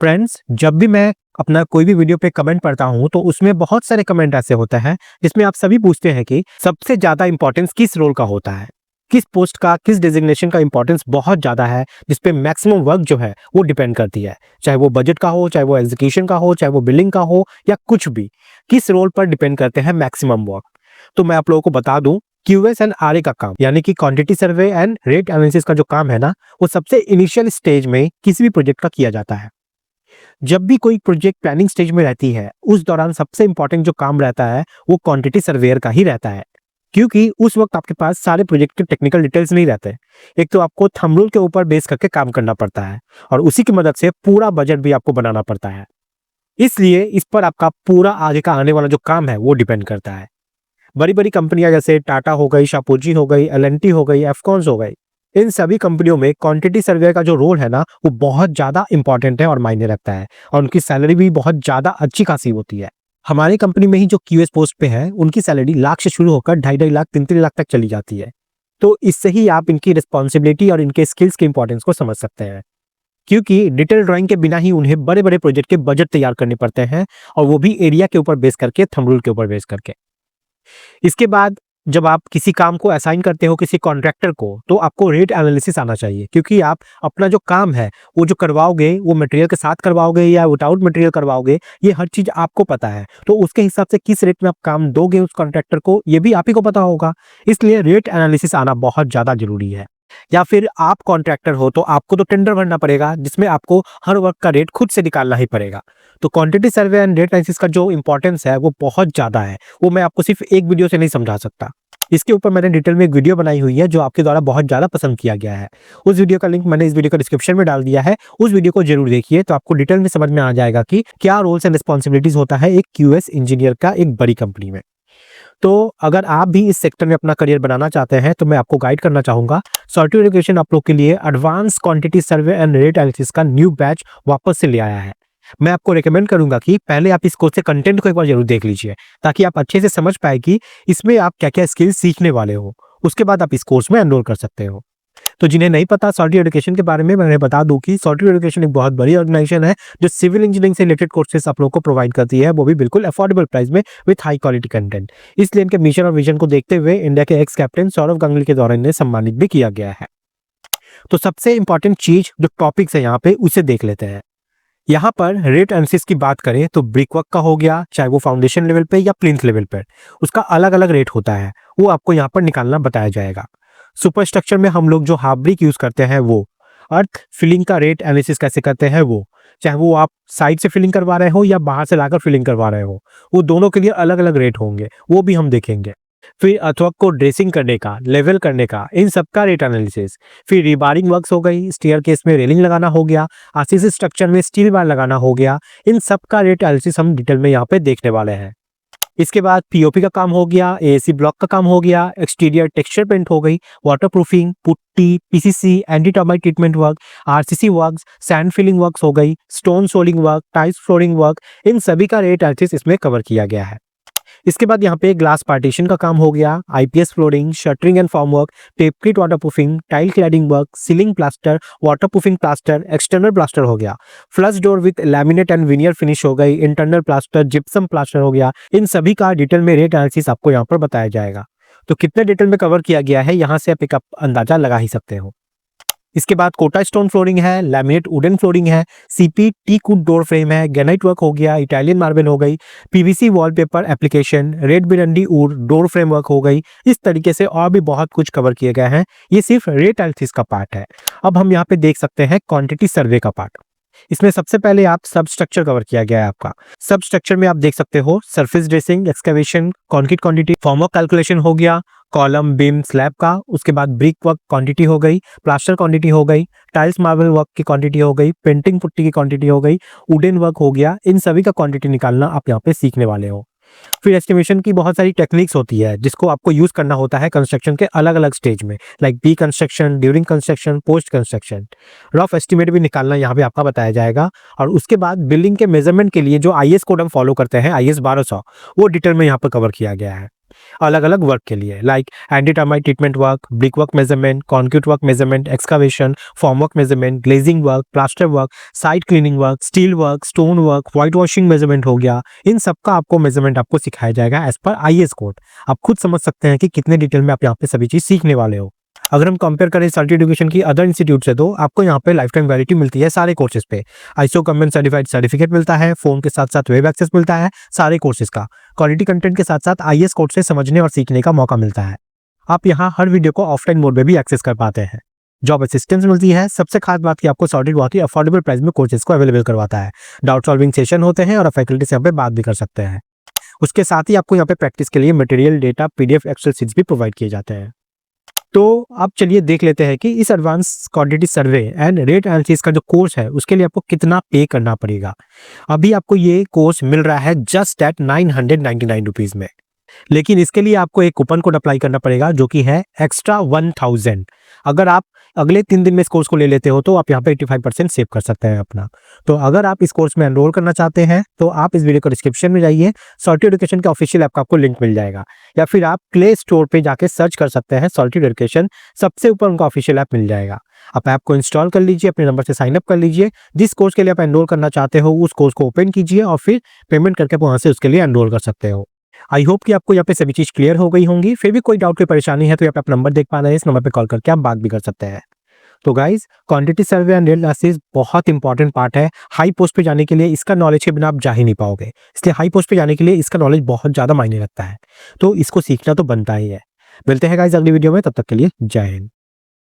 Friends, जब भी मैं अपना कोई भी वीडियो पे कमेंट पढ़ता हूँ तो उसमें बहुत सारे कमेंट ऐसे होते हैं जिसमें आप सभी पूछते हैं कि सबसे ज्यादा इंपॉर्टेंस किस रोल का होता है, किस पोस्ट का, किस डिजिग्नेशन का इंपॉर्टेंस बहुत ज्यादा है, जिसपे मैक्सिमम वर्क जो है वो डिपेंड करती है। चाहे वो बजट का हो, चाहे वो एग्जीक्यूशन का हो, चाहे वो बिलिंग का हो या कुछ भी, किस रोल पर डिपेंड करते हैं मैक्सिमम वर्क। तो मैं आप लोगों को बता दूं, क्यूएस एंड आरए का काम यानी कि quantity survey and rate analysis का जो काम है ना, वो सबसे इनिशियल स्टेज में किसी भी प्रोजेक्ट का किया जाता है। जब भी कोई प्रोजेक्ट प्लानिंग स्टेज में रहती है उस दौरान सबसे इंपॉर्टेंट जो काम रहता है वो क्वांटिटी सर्वेयर का ही रहता है, क्योंकि उस वक्त आपके पास सारे प्रोजेक्ट के टेक्निकल डिटेल्स नहीं रहते। एक तो आपको थंब रूल के ऊपर बेस करके काम करना पड़ता है और उसी की मदद से पूरा बजट भी आपको बनाना पड़ता है। इसलिए इस पर आपका पूरा आगे का आने वाला जो काम है वो डिपेंड करता है। बड़ी बड़ी कंपनियां जैसे टाटा हो गई, शापूजी हो गई, एल&टी हो गई, एफकॉन्स हो गई, इन सभी कंपनियों में क्वांटिटी सर्वे का जो रोल है ना वो बहुत ज्यादा इंपॉर्टेंट है और मायने रखता है, और उनकी सैलरी भी बहुत ज्यादा अच्छी खासी होती है। हमारी कंपनी में ही जो क्यूएस पोस्ट पे है उनकी सैलरी लाख से शुरू होकर 2.5 लाख 3-3 लाख तक चली जाती है। तो इससे ही आप इनकी रिस्पॉन्सिबिलिटी और इनके स्किल्स के इंपॉर्टेंस को समझ सकते हैं, क्योंकि डिटेल ड्राइंग के बिना ही उन्हें बड़े बड़े प्रोजेक्ट के बजट तैयार करने पड़ते हैं, और वो भी एरिया के ऊपर बेस करके, थंब रूल के ऊपर बेस करके। इसके बाद जब आप किसी काम को असाइन करते हो किसी कॉन्ट्रैक्टर को, तो आपको रेट एनालिसिस आना चाहिए, क्योंकि आप अपना जो काम है वो जो करवाओगे वो मटेरियल के साथ करवाओगे या विदाउट मटेरियल करवाओगे, ये हर चीज आपको पता है। तो उसके हिसाब से किस रेट में आप काम दोगे उस कॉन्ट्रैक्टर को, ये भी आप ही को पता होगा। इसलिए रेट एनालिसिस आना बहुत ज्यादा जरूरी है। या फिर आप कॉन्ट्रैक्टर हो तो आपको तो टेंडर भरना पड़ेगा जिसमें आपको हर वर्क का रेट खुद से निकालना ही पड़ेगा। तो quantity survey and rate analysis का जो इंपॉर्टेंस है वो बहुत ज्यादा है, वो मैं आपको सिर्फ एक वीडियो से नहीं समझा सकता। इसके ऊपर मैंने डिटेल में एक वीडियो बनाई हुई है जो आपके द्वारा बहुत ज्यादा पसंद किया गया है। उस वीडियो का लिंक मैंने इस वीडियो का डिस्क्रिप्शन में डाल दिया है, उस वीडियो को जरूर देखिए, तो आपको डिटेल में समझ में आ जाएगा कि क्या रोल्स एंड रिस्पॉन्सिबिलिटीज होता है एक क्यूएस इंजीनियर का एक बड़ी कंपनी में। तो अगर आप भी इस सेक्टर में अपना करियर बनाना चाहते हैं तो मैं आपको गाइड करना चाहूंगा। सॉफ्टवेयर एजुकेशन आप लोग के लिए advance quantity survey and rate analysis का न्यू बैच वापस से ले आया है। मैं आपको रेकमेंड करूंगा कि पहले आप इस कोर्स के कंटेंट को एक बार जरूर देख लीजिए, ताकि आप अच्छे से समझ पाए कि इसमें आप क्या क्या स्किल्स सीखने वाले हो। उसके बाद आप इस कोर्स में एनरोल कर सकते हो। तो जिन्हें नहीं पता सॉफ्टवेयर एजुकेशन के बारे में, मैं बता दूं कि सॉफ्टवेयर एजुकेशन एक बहुत बड़ी ऑर्गेनाइजेशन है जो सिविल इंजीनियरिंग से रिलेटेड कोर्सेज आप लोगों को प्रोवाइड करती है, वो भी बिल्कुल अफोर्डेबल प्राइस में विथ हाई क्वालिटी कंटेंट। इसलिए इनके मिशन और विजन को देखते हुए इंडिया के एक्स कैप्टन सौरव गांगुली के द्वारा इन्हें सम्मानित भी किया गया है। तो सबसे इंपॉर्टेंट चीज जो टॉपिक्स है यहाँ पे उसे देख लेते हैं। यहाँ पर रेट एनालिसिस की बात करें तो ब्रिक वर्क का हो गया, चाहे वो फाउंडेशन लेवल पे या प्लिंथ लेवल पर, उसका अलग अलग रेट होता है, वो आपको यहाँ पर निकालना बताया जाएगा। सुपर स्ट्रक्चर में हम लोग जो हाफ ब्रिक यूज करते हैं वो, अर्थ फिलिंग का रेट एनालिसिस कैसे करते हैं वो, चाहे वो आप साइड से फिलिंग करवा रहे हो या बाहर से लाकर फिलिंग करवा रहे हो, वो दोनों के लिए अलग अलग रेट होंगे, वो भी हम देखेंगे। फिर अर्थवर्क को ड्रेसिंग करने का, लेवल करने का, इन सब का रेट एनालिसिस। फिर रिबारिंग वर्क्स हो गई, स्टेयर केस में रेलिंग लगाना हो गया, आरसीसी स्ट्रक्चर में स्टील बार लगाना हो गया, इन सब का रेट एनालिसिस हम डिटेल में यहाँ पे देखने वाले हैं। इसके बाद पीओपी का काम हो गया, एएसी ब्लॉक का काम हो गया, एक्सटीरियर टेक्सचर पेंट हो गई, waterproofing, putty, PCC, anti termite treatment work, RCC works, sand filling works हो गई, stone soling work, tiles flooring work, इन सभी का रेट एनालिसिस इसमें कवर किया गया है। इसके बाद यहाँ पे ग्लास पार्टीशन का काम हो गया, IPS flooring, shuttering and form work, Tapecrete waterproofing, tile cladding work, ceiling plaster, waterproofing plaster, external plaster हो गया, flush door with laminate and veneer finish हो गई, इंटरनल प्लास्टर, जिप्सम प्लास्टर हो गया। इन सभी का डिटेल में रेट एनालिसिस आपको यहाँ पर बताया जाएगा। तो कितने डिटेल में कवर किया गया है यहाँ से आप एक अंदाजा लगा ही सकते हो। इसके बाद कोटा स्टोन फ्लोरिंग है, लैमिनेट वुडन फ्लोरिंग है, CP teak wood door frame है, ग्रेनाइट वर्क हो गया, इटालियन मार्बल हो गई, पीवीसी वॉलपेपर एप्लीकेशन, रेड बिरंडी वुड डोर फ्रेमवर्क हो गई। इस तरीके से और भी बहुत कुछ कवर किए गए हैं। ये सिर्फ रेट एनालिसिस का पार्ट है। अब हम यहाँ पे देख सकते हैं क्वांटिटी सर्वे का पार्ट। इसमें सबसे पहले आप सब स्ट्रक्चर कवर किया गया है आपका। सब स्ट्रक्चर में आप देख सकते हो surface dressing, excavation, concrete quantity, formwork calculation हो गया, कॉलम बीम स्लैब का, उसके बाद ब्रिक वर्क क्वांटिटी हो गई, प्लास्टर क्वांटिटी हो गई, टाइल्स मार्बल वर्क की क्वांटिटी हो गई, पेंटिंग पुट्टी की क्वांटिटी हो गई, वुडन वर्क हो गया। इन सभी का क्वांटिटी निकालना आप यहाँ पे सीखने वाले हो। फिर एस्टिमेशन की बहुत सारी टेक्निक्स होती है जिसको आपको यूज करना होता है कंस्ट्रक्शन के अलग अलग स्टेज में, like pre construction, during construction, post construction. Rough estimate भी निकालना यहाँ पे आपका बताया जाएगा। और उसके बाद बिल्डिंग के मेजरमेंट के लिए जो आईएस कोड हम फॉलो करते हैं, आईएस 1200, वो डिटेल में यहाँ पर कवर किया गया है। अलग अलग वर्क के लिए, like anti termite treatment work, brick work measurement, concrete work measurement, excavation, form work measurement, glazing work, plaster work, site cleaning work, steel work, stone work, white washing measurement हो गया। इन सब का आपको मेजरमेंट आपको सिखाया जाएगा एज पर IAS कोड। आप खुद समझ सकते हैं कि कितने डिटेल में आप यहाँ पे सभी चीज सीखने वाले हो। अगर हम कंपेयर करें सर्टी एजुकेशन की अदर इंस्टीट्यूट से, तो आपको यहाँ पे लाइफ टाइम वैलिडिटी मिलती है सारे कोर्सेज पे। ISO गवर्नमेंट सर्टिफाइड सर्टिफिकेट मिलता है, फोन के साथ साथ वेब एक्सेस मिलता है सारे कोर्सेज का। क्वालिटी कंटेंट के साथ साथ IAS कोर्स से समझने और सीखने का मौका मिलता है। आप यहाँ हर वीडियो को ऑफलाइन मोड में भी एक्सेस कर पाते हैं। जॉब असिस्टेंस मिलती है। सबसे खास बात की आपको सॉर्टेड बहुत ही अफोर्डेबल प्राइस में कोर्सेज को अवेलेबल करवाता है। डाउट सॉल्विंग सेशन होते हैं और फैकल्टी से यहाँ पे बात भी कर सकते हैं। उसके साथ ही आपको यहाँ पे प्रैक्टिस के लिए material, data, PDF, excel sheets भी प्रोवाइड किए जाते हैं। तो अब चलिए देख लेते हैं कि इस advance quantity survey and rate analysis का जो कोर्स है उसके लिए आपको कितना पे करना पड़ेगा। अभी आपको ये कोर्स मिल रहा है जस्ट एट 999 रुपीज में, लेकिन इसके लिए आपको एक कूपन कोड अप्लाई करना पड़ेगा जो कि है एक्स्ट्रा 1000। अगर आप अगले 3 दिन में इस कोर्स को ले लेते हो तो आप यहाँ पे 85% सेव कर सकते हैं अपना। तो अगर आप इस कोर्स में एनरोल करना चाहते हैं तो आप इस वीडियो को डिस्क्रिप्शन में जाइए, सॉल्टी एजुकेशन के ऑफिशियल ऐप का आपको लिंक मिल जाएगा, या फिर आप प्ले स्टोर पे जाके सर्च कर सकते हैं सॉल्टी एजुकेशन, सबसे ऊपर उनका ऑफिशियल ऐप मिल जाएगा। आप ऐप को इंस्टॉल कर लीजिए, अपने नंबर से साइन अप कर लीजिए, जिस कोर्स के लिए आप एनरोल करना चाहते हो उस कोर्स को ओपन कीजिए और फिर पेमेंट करके वहां से उसके लिए एनरोल कर सकते हो। आई होप कि आपको यहाँ पे सभी चीज क्लियर हो गई होंगी। फिर भी कोई डाउट, कोई परेशानी है तो यहाँ पे आप नंबर देख पा रहे हैं, इस नंबर पे कॉल करके आप बात भी कर सकते हैं। तो guys, quantity survey and rate analysis बहुत इंपॉर्टेंट पार्ट है। हाई पोस्ट पे जाने के लिए इसका नॉलेज के बिना आप जा ही नहीं पाओगे, इसलिए हाई पोस्ट पे जाने के लिए इसका नॉलेज बहुत ज्यादा मायने रखता है। तो इसको सीखना तो बनता ही है। मिलते हैं गाइज अगली वीडियो में, तब तक के लिए जय हिंद।